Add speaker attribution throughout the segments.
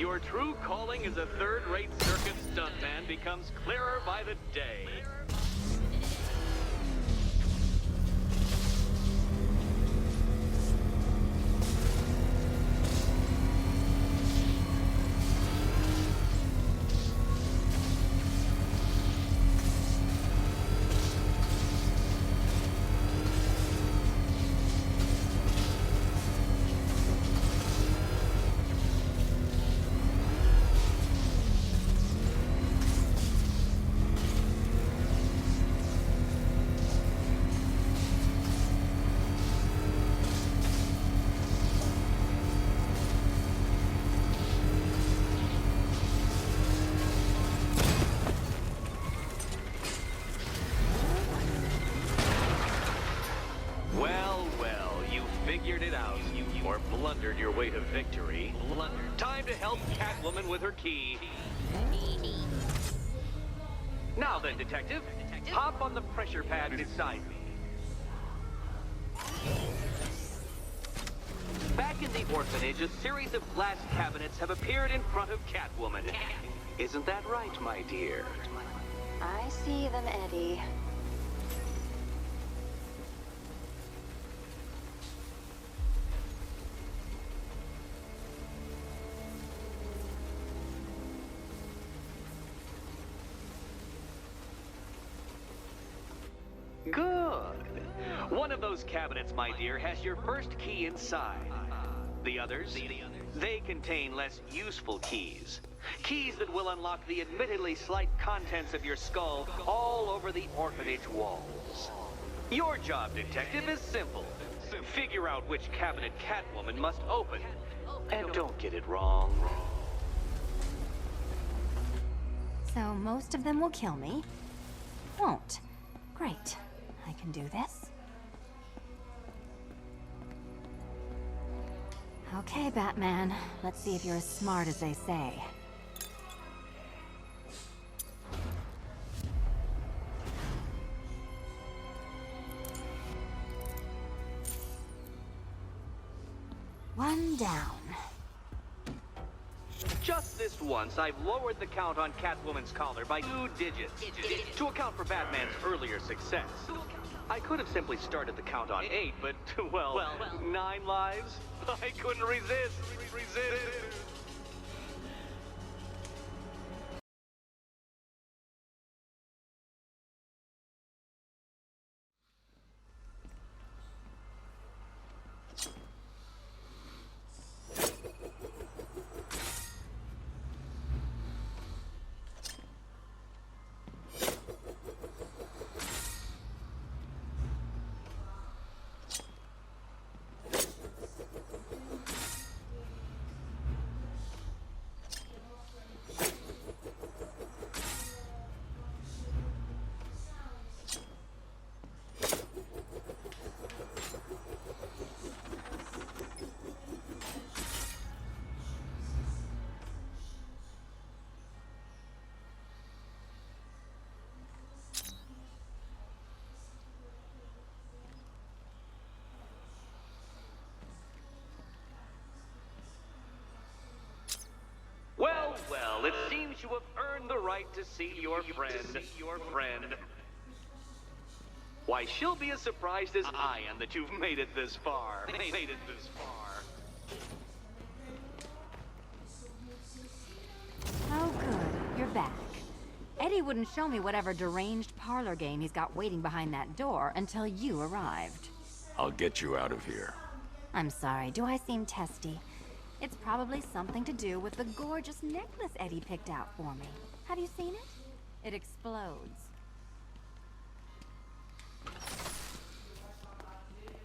Speaker 1: Your true calling as a third-rate circus stuntman becomes clearer by the day. Figured it out, or blundered your way to victory. Time to help CatWoman with her key. Now then, Detective, hop on the pressure pad beside me. Back in the orphanage, a series of glass cabinets have appeared in front of CatWoman. Isn't that right, my dear?
Speaker 2: I see them, Eddie.
Speaker 1: Good. One of those cabinets, my dear, has your first key inside. The others, they contain less useful keys. Keys that will unlock the admittedly slight contents of your skull all over the orphanage walls. Your job, Detective, is simple. Figure out which cabinet CatWoman must open. And don't get it wrong.
Speaker 2: So most of them will kill me? Won't. Great. I can do this. Okay, Batman. Let's see if you're as smart as they say. One down.
Speaker 1: Just this once, I've lowered the count on CatWoman's collar by 2 digits to account for Batman's earlier success. I could have simply started the count on 8, but, well, 9 lives? I couldn't resist. Well, it seems you have earned the right to see your friend. Why, she'll be as surprised as I am that you've made it this far.
Speaker 2: Oh, good. You're back. Eddie wouldn't show me whatever deranged parlor game he's got waiting behind that door until you arrived.
Speaker 3: I'll get you out of here.
Speaker 2: I'm sorry, do I seem testy? It's probably something to do with the gorgeous necklace Eddie picked out for me. Have you seen it? It explodes.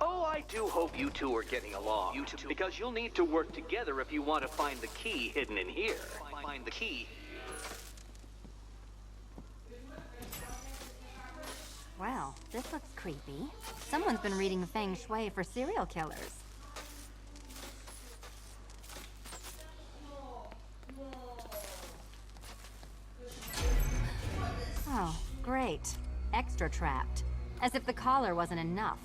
Speaker 1: Oh, I do hope you two are getting along. Because you'll need to work together if you want to find the key hidden in here. Find the key.
Speaker 2: Well, this looks creepy. Someone's been reading Feng Shui for serial killers. Oh, great. Extra trapped. As if the collar wasn't enough.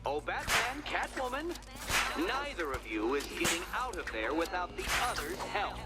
Speaker 1: Oh, Batman, CatWoman, neither of you is getting out of there without the other's help.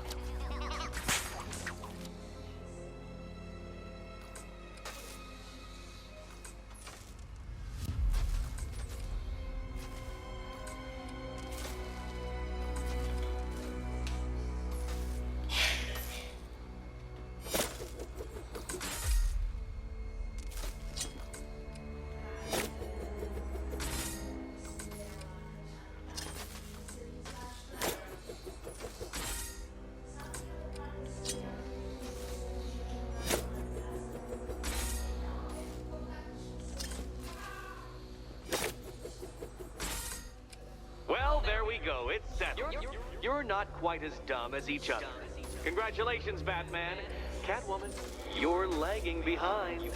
Speaker 1: You're not quite as dumb as each other. Congratulations, Batman. Catwoman, you're lagging behind.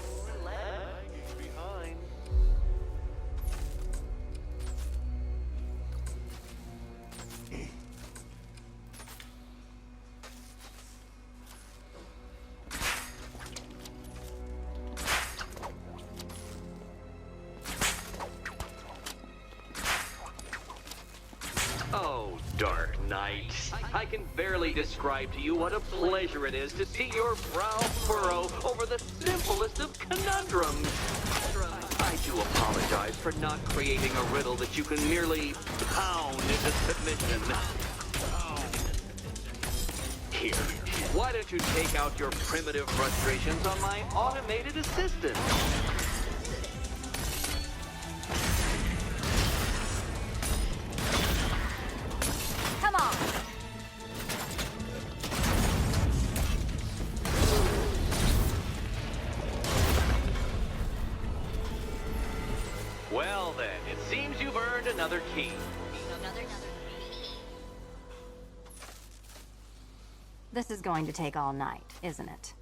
Speaker 1: Oh, Dark Knight. I can barely describe to you what a pleasure it is to see your brow furrow over the simplest of conundrums. I do apologize for not creating a riddle that you can merely pound into submission. Here, why don't you take out your primitive frustrations on my automated assistant? Well then, it seems you've earned another key.
Speaker 2: This is going to take all night, isn't it?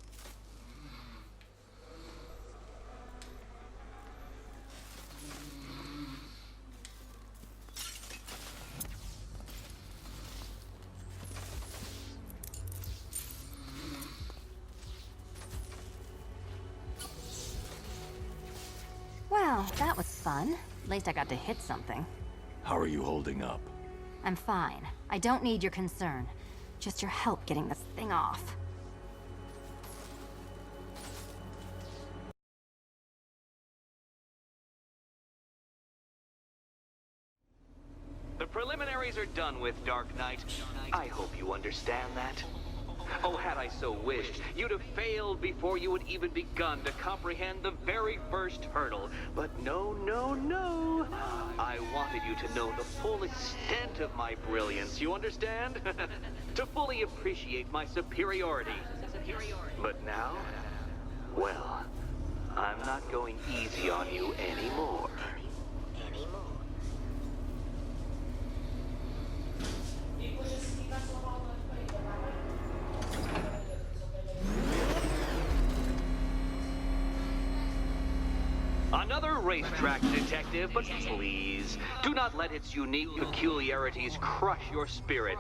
Speaker 2: Well, that was fun. At least I got to hit something.
Speaker 3: How are you holding up?
Speaker 2: I'm fine. I don't need your concern. Just your help getting this thing off.
Speaker 1: The preliminaries are done with, Dark Knight. I hope you understand that. Oh, had I so wished, you'd have failed before you had even begun to comprehend the very first hurdle. But no, no, no. I wanted you to know the full extent of my brilliance, you understand? To fully appreciate my superiority. But now, well, I'm not going easy on you anymore. Another racetrack detective, but please, do not let its unique peculiarities crush your spirit.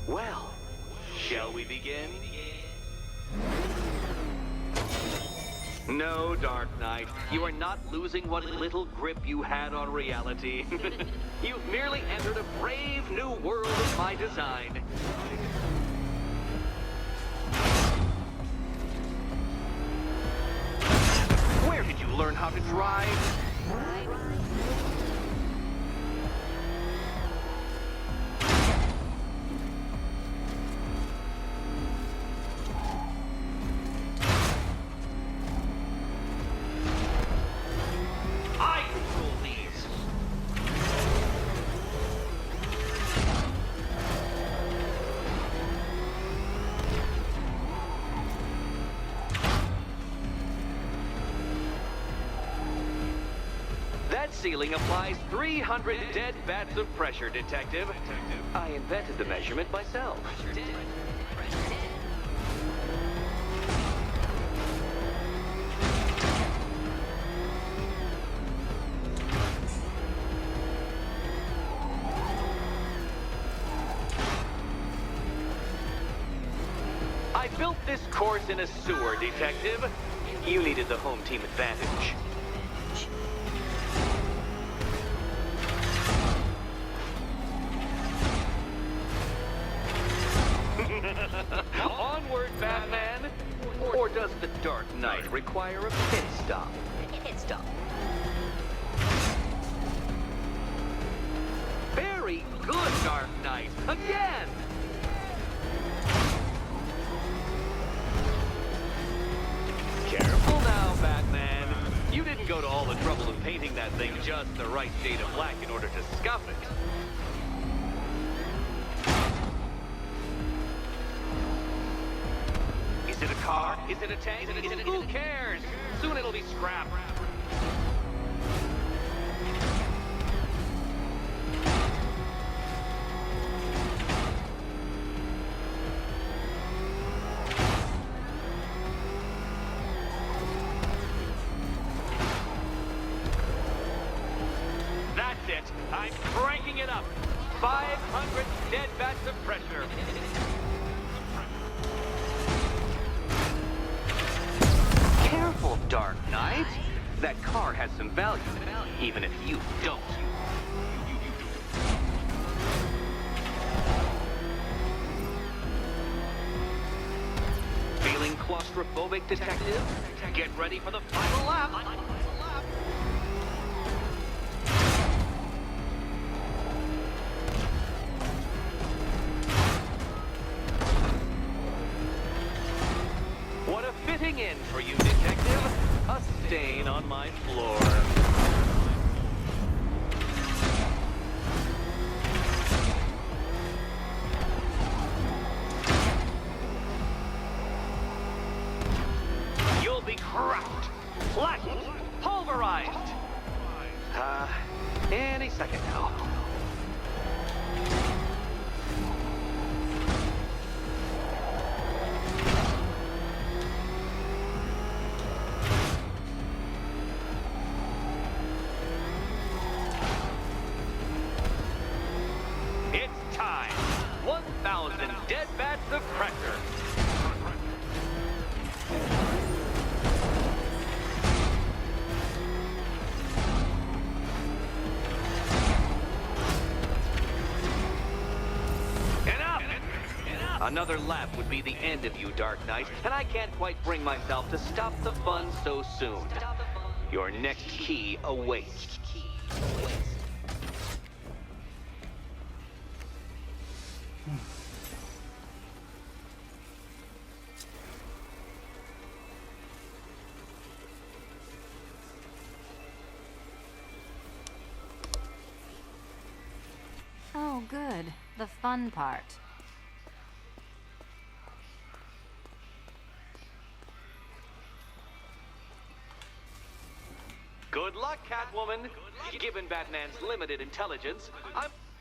Speaker 1: Well, shall we begin? No, Dark Knight, you are not losing what little grip you had on reality. You've merely entered a brave new world of my design. Where did you learn how to drive? I control these. That ceiling applies 300 dead bats of pressure, Detective. I invented the measurement myself. I built this course in a sewer, Detective. You needed the home team advantage. Onward, Batman! Or does the Dark Knight require a pit stop?
Speaker 4: Pit stop.
Speaker 1: Very good, Dark Knight! Again! Careful now, Batman. You didn't go to all the trouble of painting that thing just the right shade of black in order to scuff it. Is it a car? Is it a tank? Who cares? Soon it'll be scrapped. 500 dead vats of pressure. Careful, Dark Knight. That car has some value, even if you don't. Feeling claustrophobic, Detective? Get ready for the final lap. What a fitting end for you, Detective. A stain on my floor. You'll be crushed, flattened, pulverized. Any second now. It's time. 1,000 dead vats of pressure. Another lap would be the end of you, Dark Knight, and I can't quite bring myself to stop the fun so soon. Your next key awaits.
Speaker 2: Oh, good. The fun part.
Speaker 1: Good luck, Catwoman. Given Batman's limited intelligence,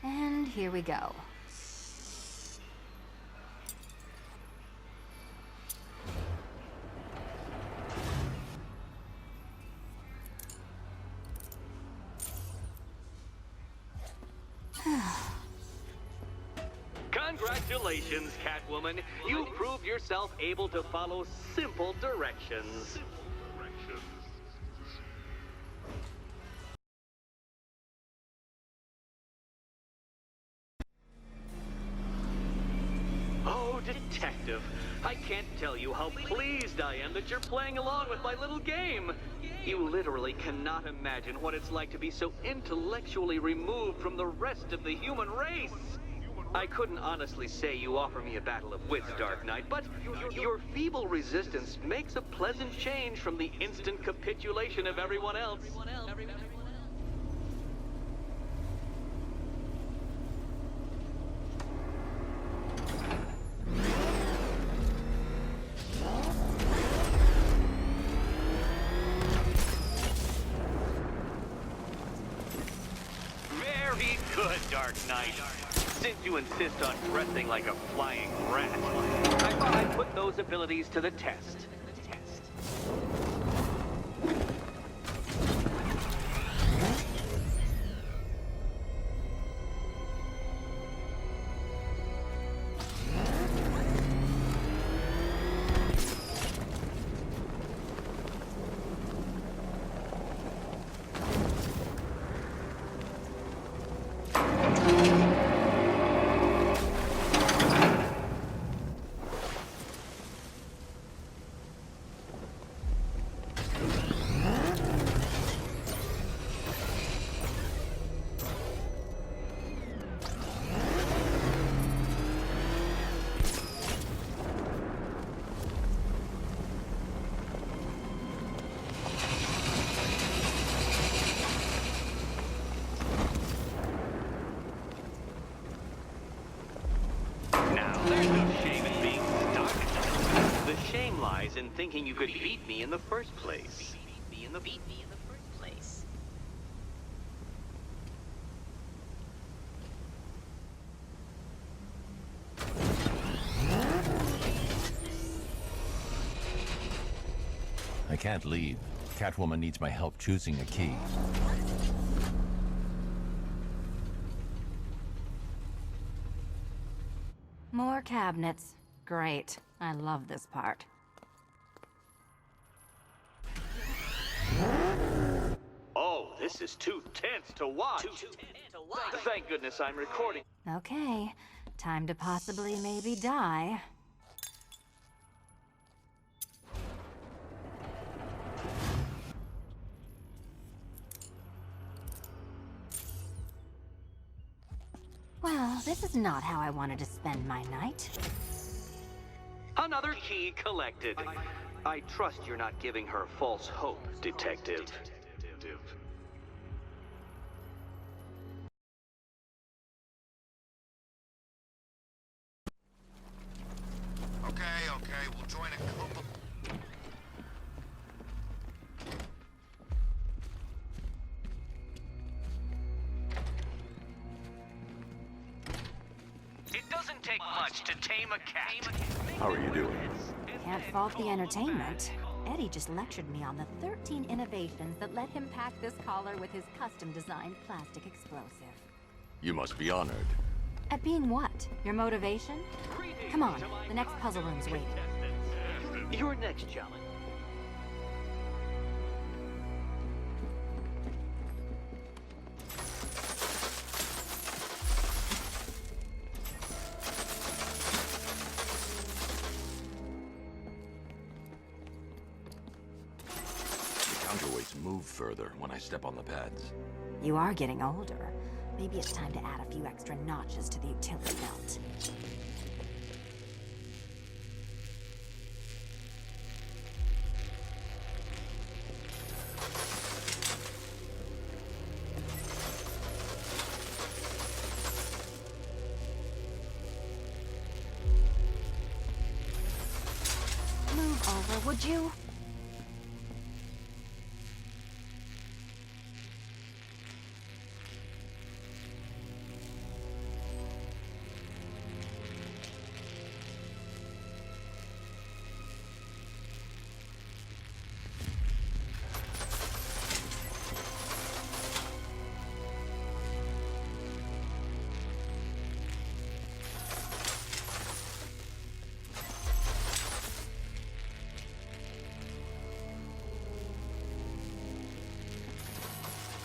Speaker 2: And here we go.
Speaker 1: Congratulations, Catwoman. You proved yourself able to follow simple directions. Oh, Detective, I can't tell you how pleased I am that you're playing along with my little game. You literally cannot imagine what it's like to be so intellectually removed from the rest of the human race. I couldn't honestly say you offer me a battle of wits, Dark Knight, but your feeble resistance makes a pleasant change from the instant capitulation of everyone else. Very good, Dark Knight. Since you insist on dressing like a flying rat, I thought I'd put those abilities to the test. There's no shame in being stuck. The shame lies in thinking you could beat me in the first place.
Speaker 3: I can't leave. Catwoman needs my help choosing a key.
Speaker 2: More cabinets. Great. I love this part.
Speaker 1: Oh, this is too tense to watch. Thank goodness I'm recording.
Speaker 2: Okay. Time to possibly maybe die. Well, this is not how I wanted to spend my night.
Speaker 1: Another key collected. I trust you're not giving her false hope, Detective.
Speaker 4: Okay, we'll join a couple.
Speaker 1: It doesn't take much to tame a cat.
Speaker 3: How are you doing?
Speaker 2: Can't fault the entertainment. Eddie just lectured me on the 13 innovations that let him pack this collar with his custom-designed plastic explosive.
Speaker 3: You must be honored.
Speaker 2: At being what? Your motivation? Come on, the next puzzle room's waiting.
Speaker 1: You're next, Challenge.
Speaker 3: The counterweights move further when I step on the pads.
Speaker 2: You are getting older. Maybe it's time to add a few extra notches to the utility belt. Move over, would you?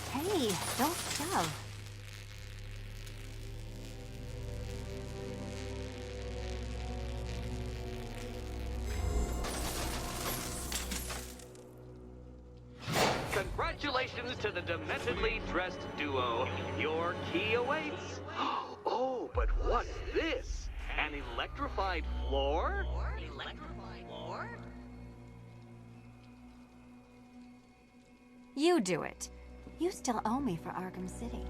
Speaker 2: Hey, don't shove.
Speaker 1: Congratulations to the dementedly dressed duo. Your key awaits. Oh, but what's this? An electrified floor?
Speaker 2: You do it. You still owe me for Arkham City.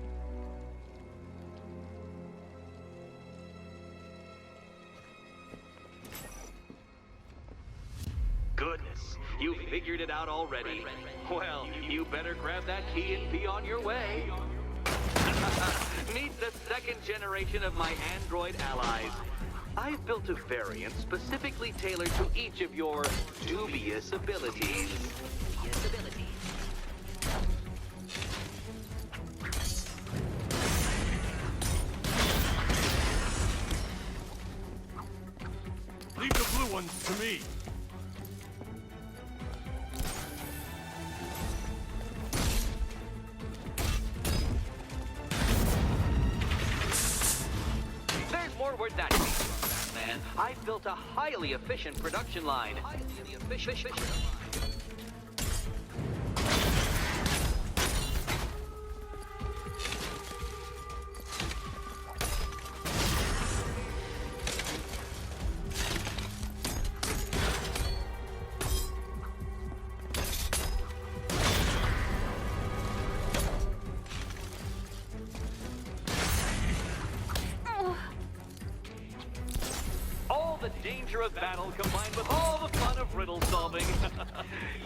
Speaker 1: Goodness, you figured it out already. Well, you better grab that key and be on your way. Meet the second generation of my android allies. I've built a variant specifically tailored to each of your dubious abilities.
Speaker 3: Leave the blue ones to me.
Speaker 1: There's more where that came from, man. I've built a highly efficient production line. All the danger of battle combined with all the fun of riddle solving.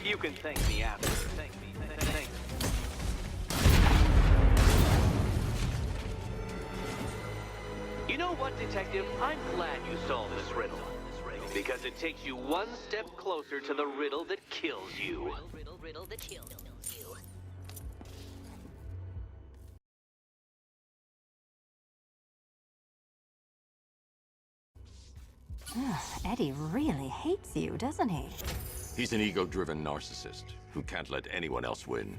Speaker 1: You can thank me after. Thank me. Thank me. You know what, Detective? I'm glad you solved this riddle. Because it takes you one step closer to the riddle that kills you.
Speaker 5: Riddle that kills you.
Speaker 2: Eddie really hates you, doesn't he?
Speaker 3: He's an ego-driven narcissist who can't let anyone else win.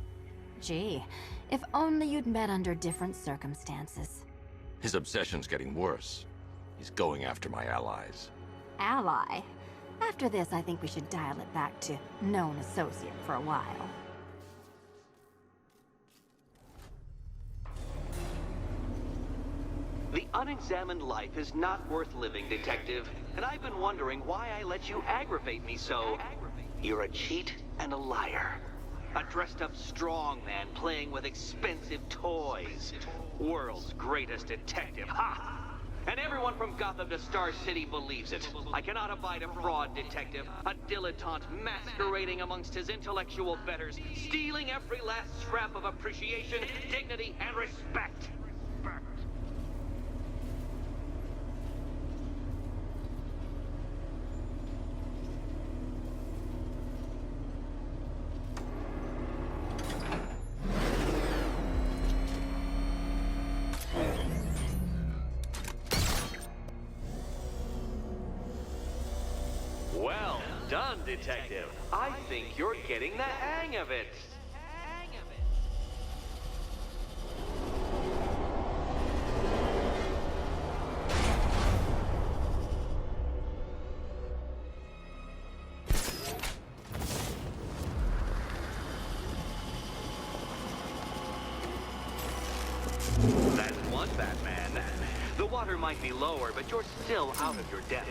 Speaker 2: Gee, if only you'd met under different circumstances.
Speaker 3: His obsession's getting worse. He's going after my allies.
Speaker 2: Ally? After this, I think we should dial it back to known associate for a while.
Speaker 1: The unexamined life is not worth living, Detective. And I've been wondering why I let you aggravate me so. You're a cheat and a liar. A dressed-up strongman playing with expensive toys. World's greatest detective, ha! And everyone from Gotham to Star City believes it. I cannot abide a fraud detective, a dilettante masquerading amongst his intellectual betters, stealing every last scrap of appreciation, dignity, and respect. Well done, Detective. I think you're getting the hang of it. That's one, Batman. The water might be lower, but you're still out of your depth.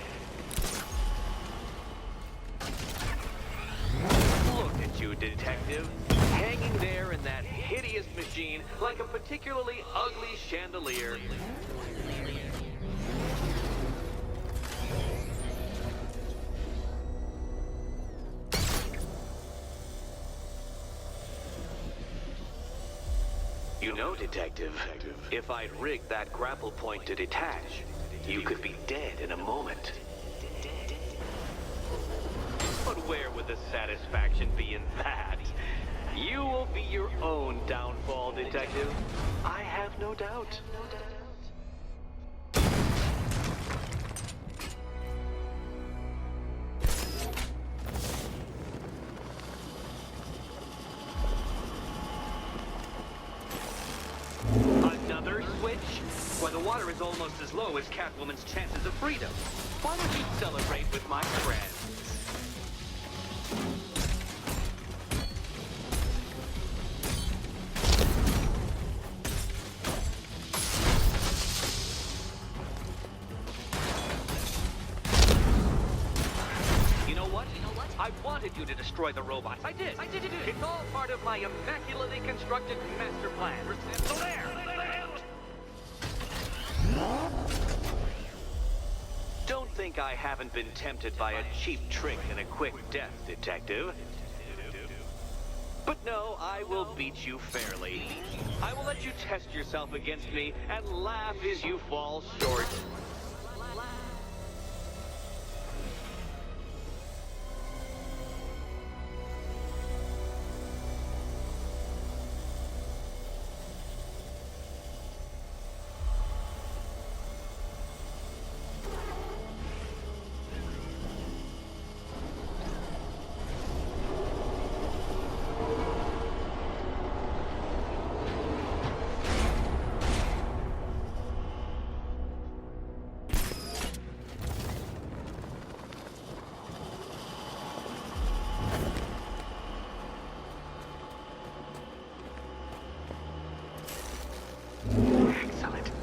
Speaker 1: Look at you, Detective. Hanging there in that hideous machine like a particularly ugly chandelier. You know, Detective, if I'd rigged that grapple point to detach, you could be dead in a moment. But where would the satisfaction be in that? You will be your own downfall, Detective. I have no doubt. Another switch? Why, the water is almost as low as CatWoman's chances of freedom. Why don't you celebrate with my friends? I wanted you to destroy the robots. I did. It's all part of my immaculately constructed master plan. So there! Don't think I haven't been tempted by a cheap trick and a quick death, Detective. But no, I will beat you fairly. I will let you test yourself against me and laugh as you fall short.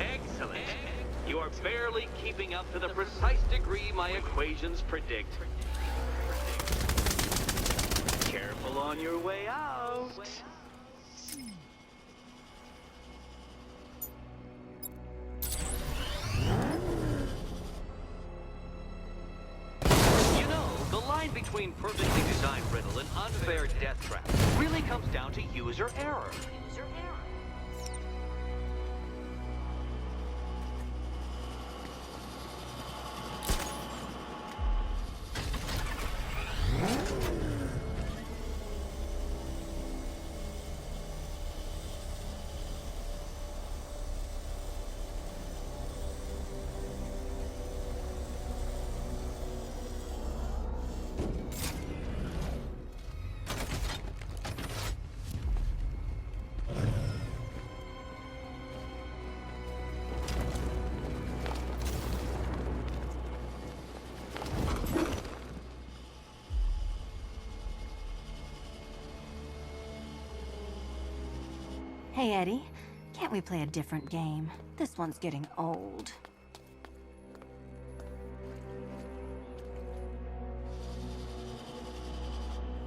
Speaker 1: Excellent. You are barely keeping up to the precise degree my equations predict. Careful on your way out. You know, the line between perfectly designed riddle and unfair death trap really comes down to user error.
Speaker 2: Hey, Eddie. Can't we play a different game? This one's getting old.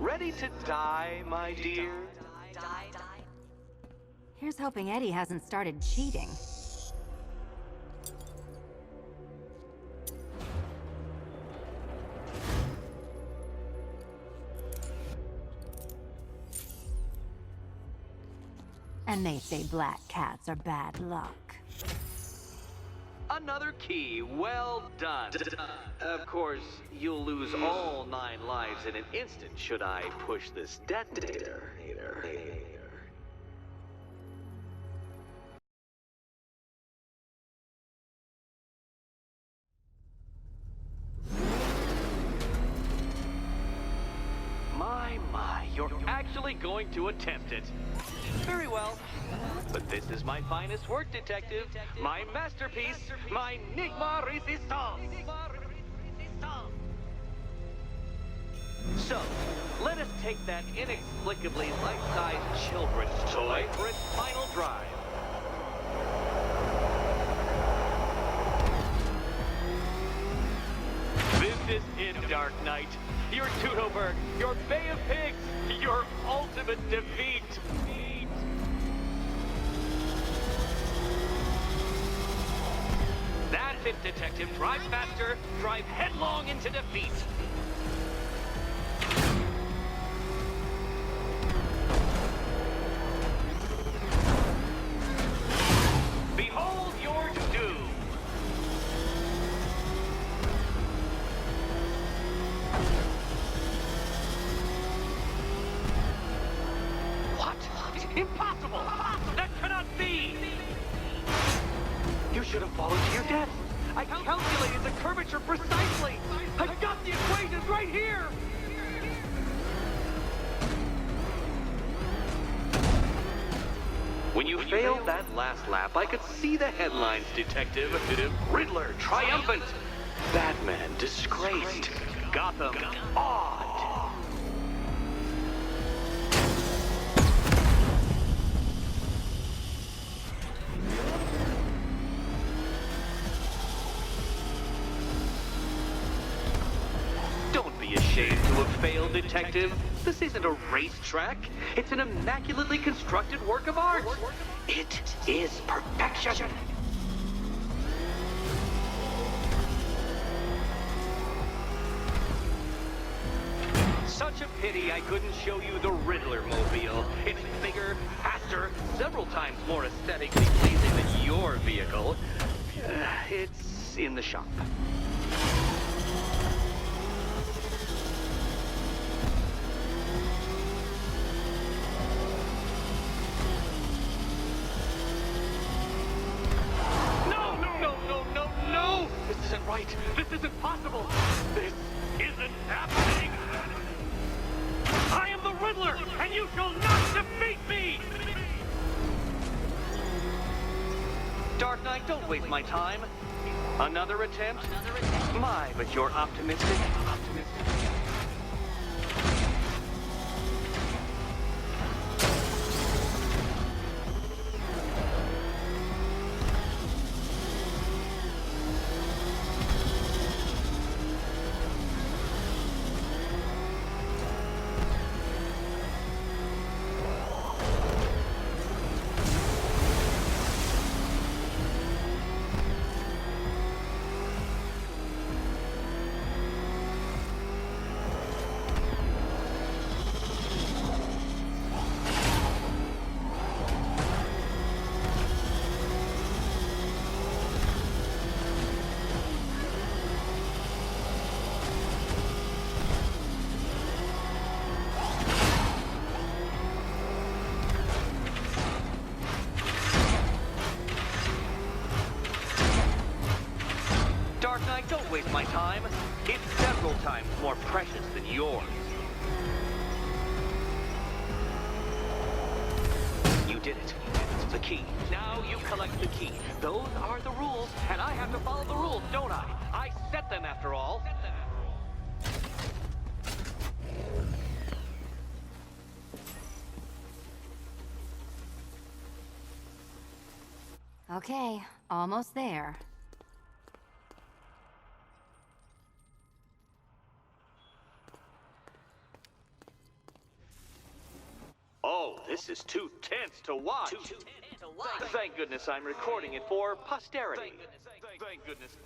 Speaker 1: Ready to die, my dear?
Speaker 2: Here's hoping Eddie hasn't started cheating. And they say black cats are bad luck.
Speaker 1: Another key. Well done. Of course, you'll lose all 9 lives in an instant should I push this detonator. My, you're actually going to attempt it. Very well. But this is my finest work, Detective. My masterpiece, my Enigma Resistance. So, let us take that inexplicably life-sized children's toy for its final drive. This is it, Dark Knight. Your Tudoberg, your Bay of Pigs, your ultimate defeat. That's it, Detective. Drive faster, drive headlong into defeat. Behold your doom. What? Impossible! That cannot be! You should have fallen to your death. I calculated the curvature precisely. I've got the equations right here. When you failed that last lap, I could see the headlines, Detective. Riddler triumphant. Batman disgraced. Gotham awed. Don't be ashamed to have failed, Detective. This isn't a racetrack. It's an immaculately constructed work of art. It is perfection. Such a pity I couldn't show you the Riddler mobile. It's bigger, faster, several times more aesthetically pleasing than your vehicle. It's in the shop. This isn't right. This isn't possible. This isn't happening. I am the Riddler, and you shall not defeat me! Dark Knight, don't waste my time. Another attempt? My, but you're optimistic. Dark Knight, don't waste my time. It's several times more precious than yours. You did it. The key. Now you collect the key. Those are the rules, and I have to follow the rules, don't I? I set them after all.
Speaker 2: Okay, almost there.
Speaker 1: Oh, this is too tense to watch. Thank goodness I'm recording it for posterity. Thank goodness.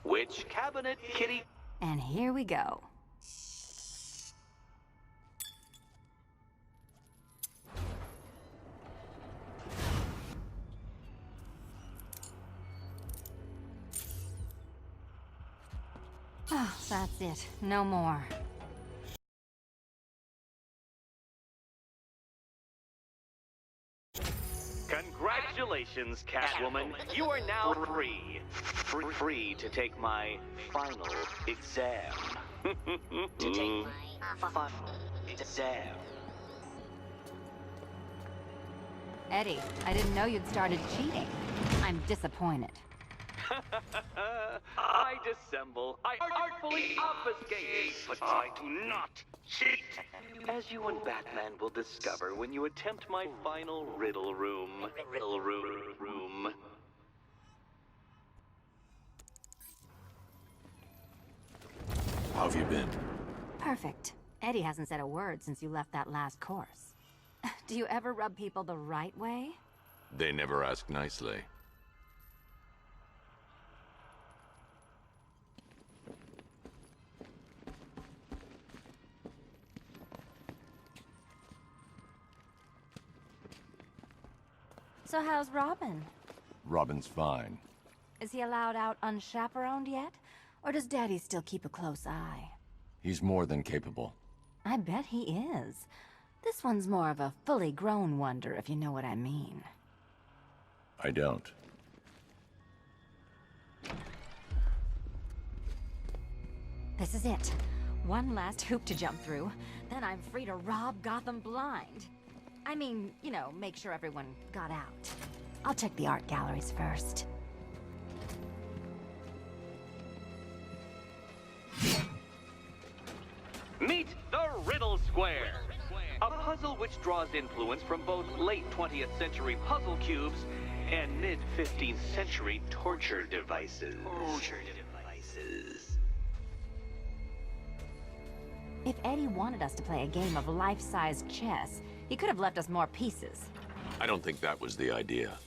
Speaker 1: Which cabinet, kitty?
Speaker 2: And here we go. Oh, that's it. No more.
Speaker 1: Congratulations, CatWoman. You are now free. Free to take my final exam. To take my final exam.
Speaker 2: Eddie, I didn't know you'd started cheating. I'm disappointed.
Speaker 1: I dissemble. I artfully obfuscate. But I do not cheat. As you and Batman will discover when you attempt my final riddle room. Riddle room.
Speaker 3: How have you been?
Speaker 2: Perfect. Eddie hasn't said a word since you left that last course. Do you ever rub people the right way?
Speaker 3: They never ask nicely.
Speaker 2: So how's Robin?
Speaker 3: Robin's fine.
Speaker 2: Is he allowed out unchaperoned yet? Or does Daddy still keep a close eye?
Speaker 3: He's more than capable.
Speaker 2: I bet he is. This one's more of a fully grown wonder, if you know what I mean.
Speaker 3: I don't.
Speaker 2: This is it. One last hoop to jump through. Then I'm free to rob Gotham blind. I mean, you know, make sure everyone got out. I'll check the art galleries first.
Speaker 1: Meet the Riddle Square. A puzzle which draws influence from both late 20th century puzzle cubes and mid 15th century torture devices.
Speaker 2: If Eddie wanted us to play a game of life-size chess, he could have left us more pieces.
Speaker 3: I don't think that was the idea.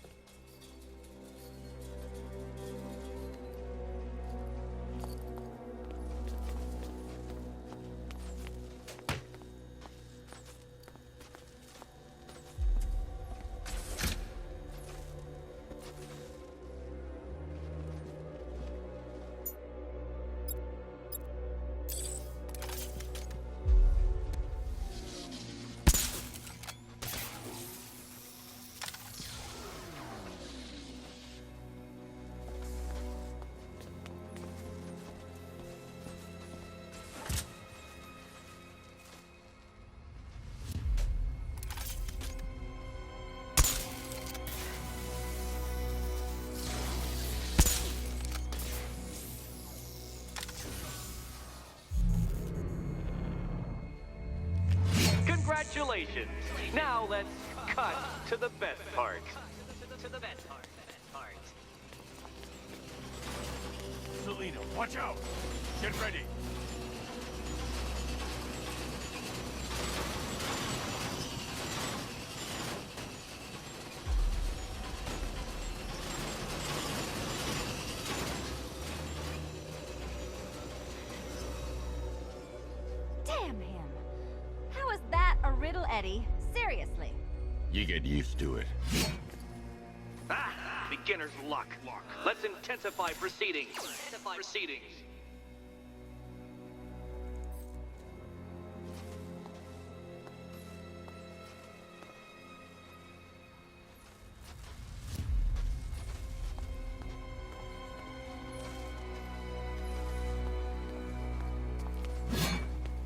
Speaker 1: Congratulations. Now let's cut to the best part.
Speaker 3: Selina, watch out! Get ready!
Speaker 2: Damn him! How is that a riddle, Eddie? Seriously.
Speaker 3: You get used to it.
Speaker 1: Ah, beginner's luck. Let's intensify proceedings.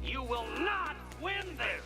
Speaker 1: You will not win this!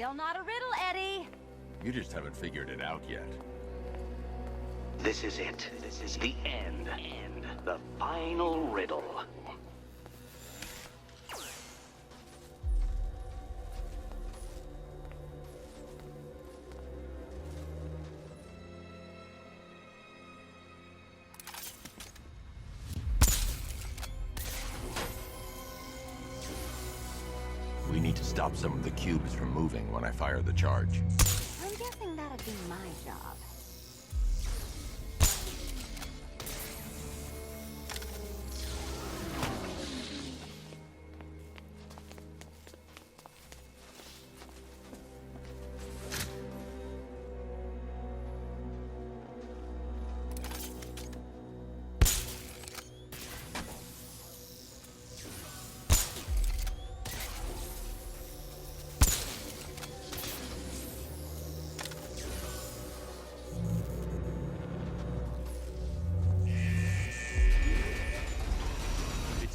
Speaker 2: Still not a riddle, Eddie.
Speaker 3: You just haven't figured it out yet.
Speaker 1: This is it. This is the end. The final riddle.
Speaker 3: We need to stop some of the cubes from moving when I fire the charge.
Speaker 2: I'm guessing that'd be my job.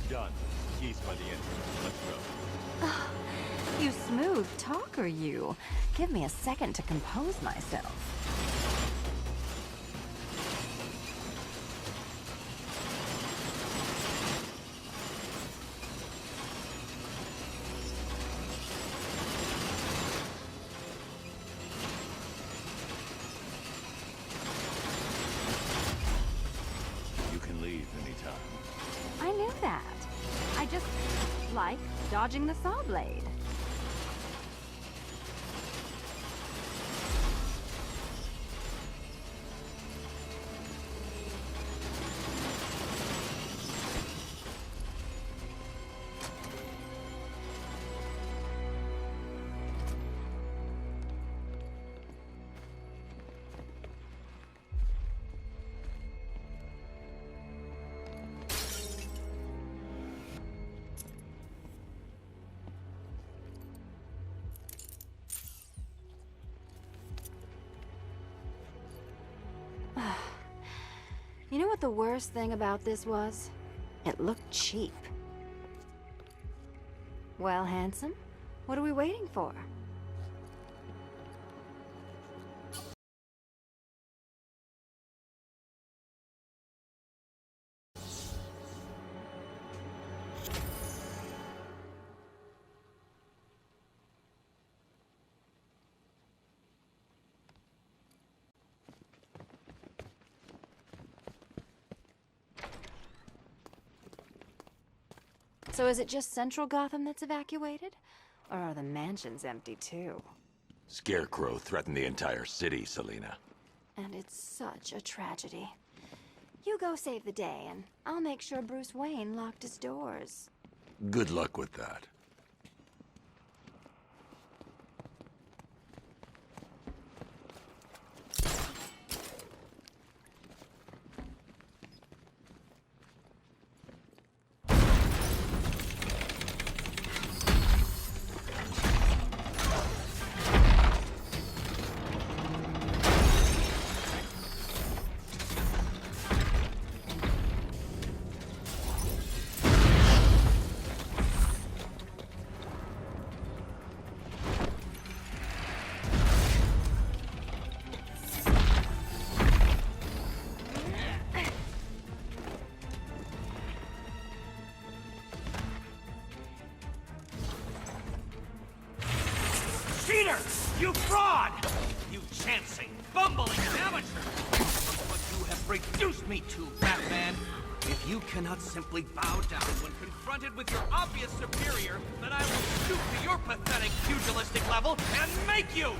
Speaker 3: Done. Keys by the entrance. Let's go.
Speaker 2: You smooth talker, you. Give me a second to compose myself.
Speaker 3: You can leave anytime.
Speaker 2: I knew that. I just like dodging the saw blade. You know what the worst thing about this was? It looked cheap. Well, handsome, what are we waiting for? So is it just Central Gotham that's evacuated? Or are the mansions empty too?
Speaker 3: Scarecrow threatened the entire city, Selina.
Speaker 2: And it's such a tragedy. You go save the day, and I'll make sure Bruce Wayne locked his doors.
Speaker 3: Good luck with that.
Speaker 4: Cheater! You fraud! You chancing, bumbling amateur! Look what you have reduced me to, Batman! If you cannot simply bow down when confronted with your obvious superior, then I will stoop to your pathetic pugilistic level and make you!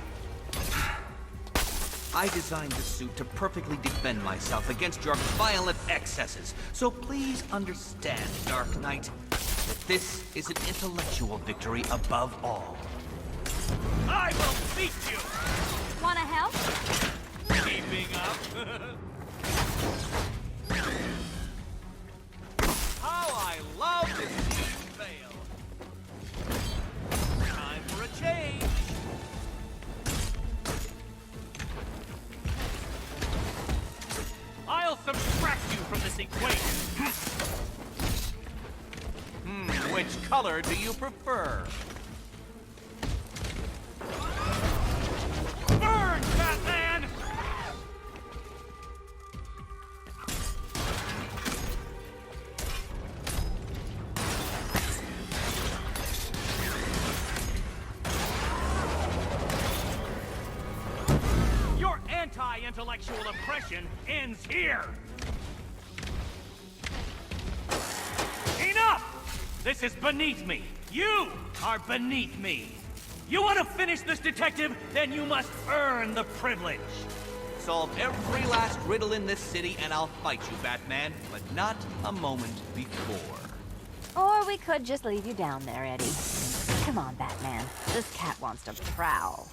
Speaker 4: I designed this suit to perfectly defend myself against your violent excesses, so please understand, Dark Knight, that this is an intellectual victory above all. I will beat you!
Speaker 2: Wanna help?
Speaker 4: Keeping up? How I love this cheap fail! Time for a change! I'll subtract you from this equation! Which color do you prefer? intellectual oppression ends here! Enough! This is beneath me. You are beneath me. You want to finish this, detective? Then you must earn the privilege. Solve every last riddle in this city and I'll fight you, Batman, but not a moment before.
Speaker 2: Or we could just leave you down there, Eddie. Come on, Batman. This cat wants to prowl.